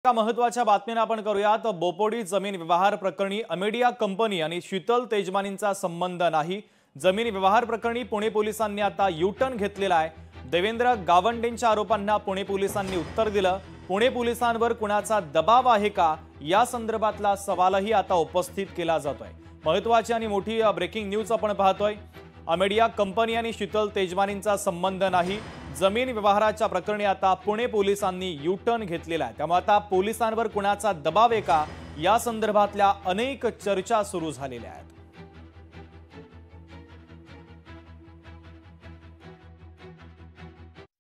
एका महत्त्वाच्या बातमीने आपण करूयात। बोपोडी जमीन व्यवहार प्रकरणी अमेडिया कंपनी आणि शीतल तेजमानींचा संबंध नाही। जमीन व्यवहार प्रकरणी पुणे पोलिसांनी आता यू-टर्न घेतलेला आहे। देवेंद्र गावंडेंच्या आरोपांना पुणे पोलिसांनी उत्तर दिलं। पुणे पोलिसांवर कुणाचा दबाव आहे का या संदर्भातला सवालही आता उपस्थित केला जातोय। महत्त्वाची आणि मोठी ब्रेकिंग न्यूज आपण पाहतोय। अमेडिया कंपनी आणि शीतल तेजमानींचा संबंध नाही। जमीन व्यवहाराच्या प्रकरणी आता पुणे पोलिसांनी यू-टर्न घेतलेला आहे। त्यामुळे आता पोलिसांवर कुणाचा दबाव आहे का या संदर्भातल्या अनेक चर्चा सुरू झालेल्या आहेत।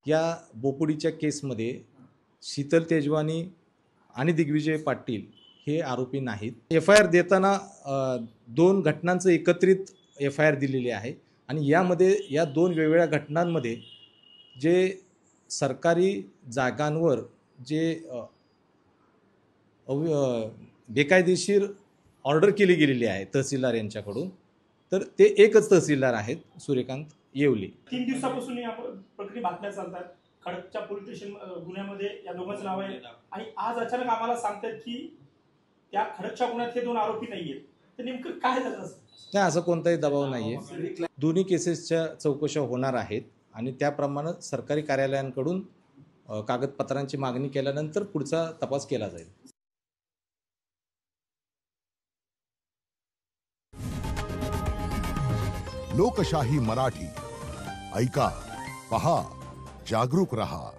या बोपोडीच्या केसमध्ये शीतल तेजवानी आणि दिग्विजय पाटील हे आरोपी नाहीत। एफआयआर देताना दोन घटनांचं एकत्रित एफआयआर दिलेली आहे आणि यामध्ये या दोन वेगवेगळ्या घटनांमध्ये जे सरकारी जागांवर जे बेकायदेशीर ऑर्डर केली गेलेली आहे तहसीलदार यांच्याकडून, तर ते एकच तहसीलदार आहेत, सूर्यकांत येवले। 3 दिवसापासून या प्रकरणी बातम्या चालतात। खडकच्या पोलीस स्टेशन गुन्ह्यामध्ये या दोघांचं नाव आहे आणि आज अचानक आम्हाला सांगतात की त्या खडकच्या गुन्ह्यात हे दोन आरोपी नाहीयेत। तर नेमकं काय झालं? नाही, असं कोणताही दबाव नाहीये। दोन्ही केसेसच्या चौकशा होणार आहेत आणि त्याप्रमाणे सरकारी कार्यालयांकडून कागदपत्रांची मागणी केल्यानंतर पुढचा तपास केला जाईल। लोकशाही मराठी ऐका, पहा, जागरूक रहा।